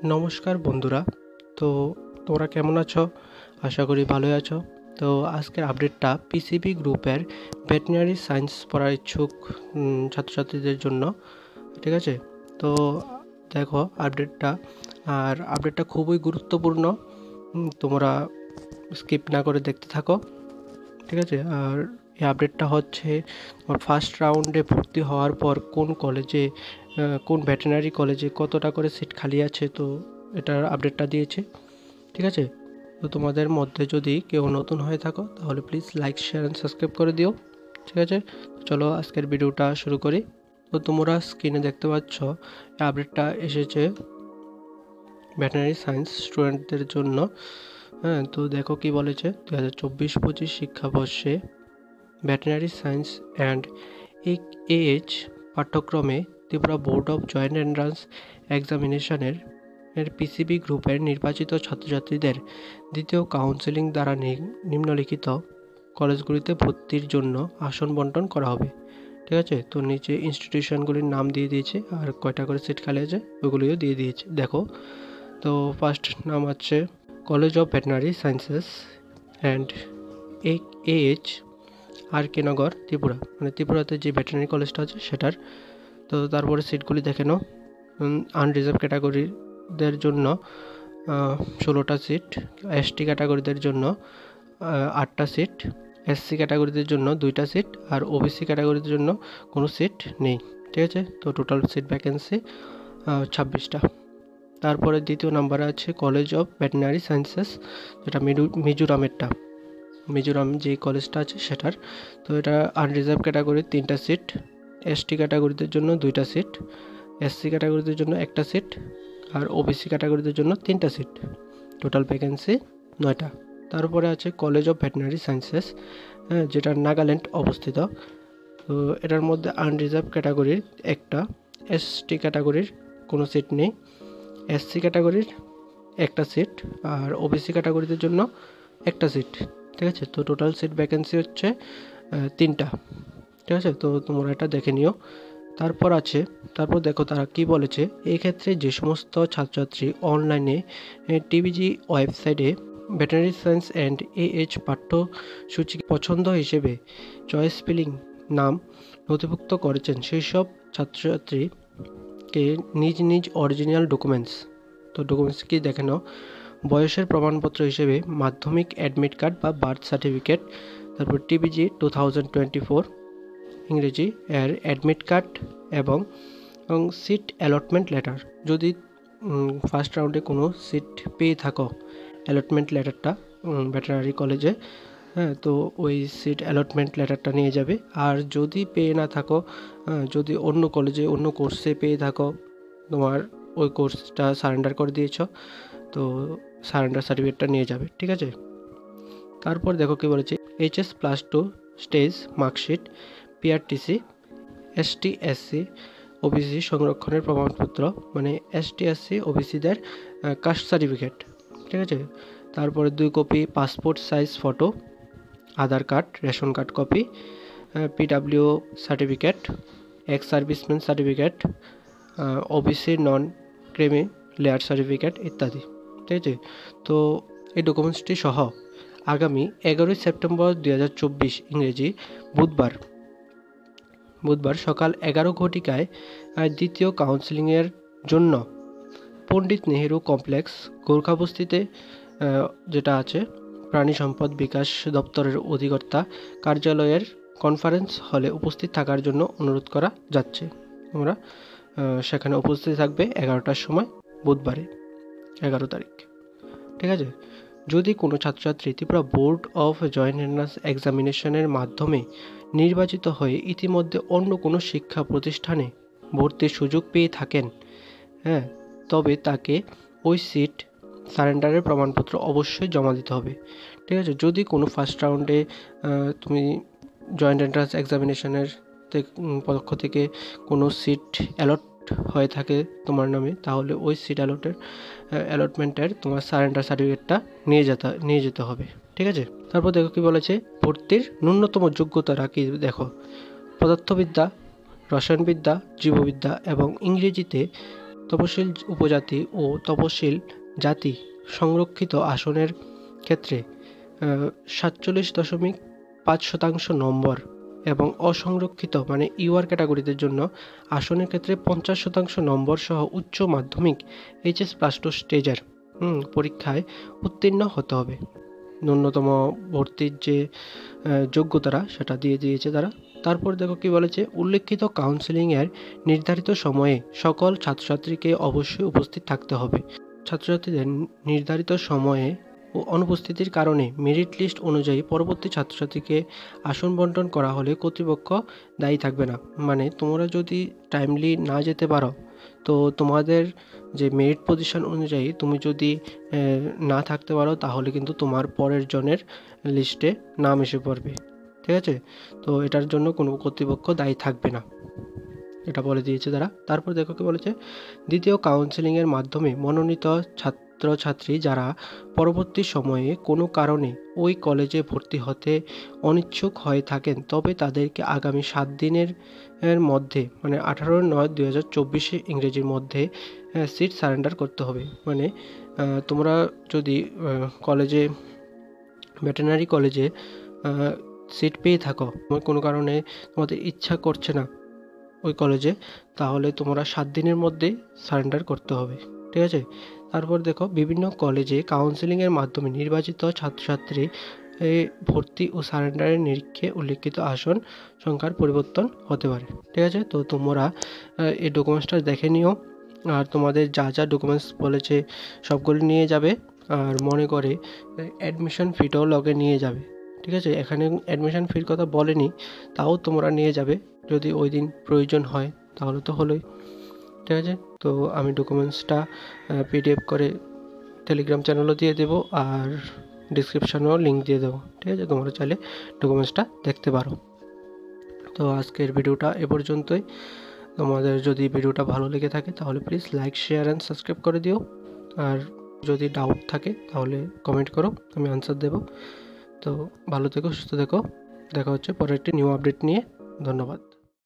নমস্কার বন্ধুরা। তো তোমরা কেমন আছো? আশা করি ভালোই আছো। তো আজকের আপডেটটা পিসিবি গ্রুপের ভেটেরিনারি সায়েন্স পড়ার ইচ্ছুক ছাত্রছাত্রীদের জন্য। ঠিক আছে, তো দেখো আপডেটটা খুবই গুরুত্বপূর্ণ। তোমরা স্কিপ না করে দেখতে থাকো। ঠিক আছে, আর এই আপডেটটা হচ্ছে ফার্স্ট রাউন্ডে ভর্তি হওয়ার পর কোন ভেটেরিনারি কলেজে কতটা করে সিট খালি আছে, তো এটার আপডেটটা দিয়েছে। ঠিক আছে, তো তোমাদের মধ্যে যদি কেউ নতুন হয়ে থাকো তাহলে please like, share and subscribe করে দিও। ঠিক আছে, চলো আজকের ভিডিওটা শুরু করি। তো তোমরা স্ক্রিনে দেখতে পাচ্ছ এই আপডেটটা এসেছে ভেটেরিনারি সায়েন্স স্টুডেন্টদের জন্য। হ্যাঁ, তো দেখো কি বলেছে, 2024-25 শিক্ষাবর্ষে ভেটেরিনারি সায়েন্স অ্যান্ড AH পাঠ্যক্রমে Tripura board of joint entrance এক্সামিনেশনের পিসিবি গ্রুপের নির্বাচিত ছাত্রছাত্রীদের দ্বিতীয় কাউন্সেলিং দ্বারা নিম্নলিখিত কলেজগুলিতে ভর্তির জন্য আসন বন্টন করা হবে। ঠিক আছে, তো নিচে ইনস্টিটিউশনগুলির নাম দিয়ে দিয়েছে আর কয়টা করে সিট খালি আছে ওগুলিও দিয়ে দিয়েছে। দেখো, তো ফার্স্ট নাম আছে college of veterinary sciences and AH RK নগর, ত্রিপুরা, মানে ত্রিপুরাতে যে ভেটেরিনারি কলেজটা আছে সেটার। তো তারপরে সিটগুলি দেখে নাও। আনরিজার্ভ ক্যাটাগরিদের জন্য 16টা সিট, ST ক্যাটাগরিদের জন্য 8টা সিট, SC ক্যাটাগরিদের জন্য 2টা সিট, আর OBC ক্যাটাগরিদের জন্য কোনো সিট নেই। ঠিক আছে, তো টোটাল সিট ভ্যাকেন্সি 26টা। তারপরে দ্বিতীয় নাম্বারে আছে কলেজ অফ ভেটেরিনারি সায়েন্সেস, যেটা মিজোরাম যে কলেজটা আছে সেটার। তো এটা আনরিজার্ভ ক্যাটাগরির 3টা সিট, ST ক্যাটাগরিদের জন্য 2টা সিট, SC ক্যাটাগরিদের জন্য 1টা সিট, আর OBC ক্যাটাগরিদের জন্য 3টা সিট। Total vacancy 9টা। তারপরে আছে কলেজ অফ ভেটেরিনারি সায়েন্সেস, যেটা নাগাল্যান্ড অবস্থিত। তো এটার মধ্যে আনরিজার্ভ ক্যাটাগরির 1টা, ST ক্যাটাগরির কোনো সিট নেই, SC ক্যাটাগরির 1টা সিট, আর OBC ক্যাটাগরিদের জন্য 1টা সিট। ঠিক আছে, তো টোটাল সিট ভ্যাকেন্সি হচ্ছে 3টা। ঠিক আছে, তো তোমরা এটা দেখে নিও। তারপর দেখো তারা কি বলেছে। এই ক্ষেত্রে যে সমস্ত ছাত্রছাত্রী অনলাইনে TVG ওয়েবসাইটে ভেটেরিনারি সায়েন্স অ্যান্ড AH পাঠ্যসূচি পছন্দ হিসেবে চয়েস ফিলিং নাম নথিভুক্ত করেছেন, সেই সব ছাত্রছাত্রীকে নিজ অরিজিনাল ডকুমেন্টস কি দেখে নাও। বয়সের প্রমাণপত্র হিসেবে মাধ্যমিক অ্যাডমিট কার্ড বা বার্থ সার্টিফিকেট, তারপর TVG 2024 ইংরেজি এর অ্যাডমিট কার্ড এবং সিট অ্যালটমেন্ট লেটার। যদি ফার্স্ট রাউন্ডে কোনো সিট পেয়ে থাকো, অ্যালটমেন্ট লেটারটা ভেটেরিনারি কলেজে, হ্যাঁ, তো ওই সিট অ্যালটমেন্ট লেটারটা নিয়ে যাবে। আর যদি পেয়ে না থাকো, যদি অন্য কলেজে অন্য কোর্সে পেয়ে থাকো, তোমার ওই কোর্সটা সারেন্ডার করে দিয়েছো, তো সারেন্ডার সার্টিফিকেটটা নিয়ে যাবে। ঠিক আছে, তারপর দেখো কি বলেছে, HS+2 stage marksheet, PRTC, ST SC OBC সংরক্ষণের প্রমাণপত্র, মানে ST SC OBCদের কাস্ট সার্টিফিকেট। ঠিক আছে, তারপরে 2 copy passport size photo, Aadhaar card, ration card copy, PW certificate, ex serviceman certificate, OBC non creamy layer certificate ইত্যাদি। ঠিক আছে, তো এই ডকুমেন্টসটি সহ আগামী 11ই সেপ্টেম্বর 2024 ইংরেজি বুধবার সকাল 11 ঘটিকায় দ্বিতীয় কাউন্সেলিংয়ের জন্য পণ্ডিত নেহেরু কমপ্লেক্স, গোর্খাবস্তিতে, যেটা আছে প্রাণী সম্পদ বিকাশ দপ্তরের অধিকর্তা কার্যালয়ের কনফারেন্স হলে উপস্থিত থাকার জন্য অনুরোধ করা যাচ্ছে। তোমরা সেখানে উপস্থিত থাকবে 11টার সময়, বুধবারে 11 তারিখ। ঠিক আছে, যদি কোনো ছাত্রছাত্রী Tripura board of joint entrance এক্সামিনেশনের মাধ্যমে নির্বাচিত হয়ে ইতিমধ্যে অন্য কোনো শিক্ষা প্রতিষ্ঠানে ভর্তির সুযোগ পেয়ে থাকেন, হ্যাঁ, তবে তাকে ওই সিট সারেন্ডারের প্রমাণপত্র অবশ্যই জমা দিতে হবে। ঠিক আছে, যদি কোনো ফার্স্ট রাউন্ডে তুমি জয়েন্ট এন্ট্রান্স এক্সামিনেশনের পক্ষ থেকে কোনো সিট অ্যালট হয়ে থাকে তোমার নামে, তাহলে ওই সিট অ্যালটমেন্টের তোমার সারেন্ডার সার্টিফিকেটটা নিয়ে যেতে হবে। ঠিক আছে, তারপর দেখো কি বলেছে, ভর্তির ন্যূনতম যোগ্যতাটা কি দেখো। পদার্থবিদ্যা, রসায়নবিদ্যা, জীববিদ্যা এবং ইংরেজিতে তপশিল উপজাতি ও তপশিল জাতি সংরক্ষিত আসনের ক্ষেত্রে 47.5% নম্বর এবং অসংরক্ষিত মানে ইউআর ক্যাটাগরিদের জন্য আসনের ক্ষেত্রে 50% নম্বর সহ উচ্চ মাধ্যমিক HS+2 স্টেজের পরীক্ষায় উত্তীর্ণ হতে হবে। ন্যূনতম ভর্তির যে যোগ্যতারা সেটা দিয়ে দিয়েছে তারা। তারপর দেখো কি বলেছে, উল্লেখিত কাউন্সেলিংয়ের নির্ধারিত সময়ে সকল ছাত্রছাত্রীকে অবশ্যই উপস্থিত থাকতে হবে। ছাত্রছাত্রীদের নির্ধারিত সময়ে অনুপস্থিতির কারণে মেরিট লিস্ট অনুযায়ী পরবর্তী ছাত্রছাত্রীকে আসন বন্টন করা হলে কর্তৃপক্ষ দায়ী থাকবে না। মানে তোমরা যদি টাইমলি না যেতে পারো, তো তোমাদের যে মেরিট পজিশন অনুযায়ী তুমি যদি না থাকতে পারো, তাহলে কিন্তু তোমার পরের জনের লিস্টে নাম এসে পড়বে। ঠিক আছে, তো এটার জন্য কোনো কর্তৃপক্ষ দায়ী থাকবে না, এটা বলে দিয়েছে তারা। তারপর দেখো কি বলেছে, দ্বিতীয় কাউন্সেলিংয়ের মাধ্যমে মনোনীত ছাত্রছাত্রী যারা পরবর্তী সময়ে কোনো কারণে ওই কলেজে ভর্তি হতে অনিচ্ছুক হয়ে থাকেন, তবে তাদেরকে আগামী 7 দিনের মধ্যে মানে 18/9/2024 ইংরেজির মধ্যে সিট সারেন্ডার করতে হবে। মানে তোমরা যদি কলেজে ভেটেরিনারি কলেজে সিট পেয়ে থাকো, কোনো কারণে তোমাদের ইচ্ছা করছে না ওই কলেজে, তাহলে তোমরা 7 দিনের মধ্যে সারেন্ডার করতে হবে। ঠিক আছে, তারপর দেখো, বিভিন্ন কলেজে কাউন্সেলিংয়ের মাধ্যমে নির্বাচিত ছাত্রছাত্রী ভর্তি ও সারেন্ডারের নিরীক্ষে উল্লেখিত আসন সংখ্যার পরিবর্তন হতে পারে। ঠিক আছে, তো তোমরা এই ডকুমেন্টসটা দেখে নিও, আর তোমাদের যা যা ডকুমেন্টস বলেছে সবগুলো নিয়ে যাবে, আর মনে করে অ্যাডমিশন ফিটাও লগে নিয়ে যাবে। ঠিক আছে, এখানে অ্যাডমিশন ফির কথা বলেনি, তাও তোমরা নিয়ে যাবে, যদি ওই দিন প্রয়োজন হয় তাহলে তো হলোই। ঠিক আছে, তো আমি ডকুমেন্টসটা PDF করে টেলিগ্রাম চ্যানেলও দিয়ে দেবো, আর ডিসক্রিপশানেও লিঙ্ক দিয়ে দেবো। ঠিক আছে, তোমরা চাইলে ডকুমেন্টসটা দেখতে পারো। তো আজকের ভিডিওটা এ পর্যন্তই। তোমাদের যদি ভিডিওটা ভালো লেগে থাকে তাহলে please like, share and subscribe করে দিও, আর যদি ডাউট থাকে তাহলে কমেন্ট করো, আমি আনসার দেবো। তো ভালো থেকো, সুস্থ থেকো, দেখা হচ্ছে পরের একটি নিউ আপডেট নিয়ে। ধন্যবাদ।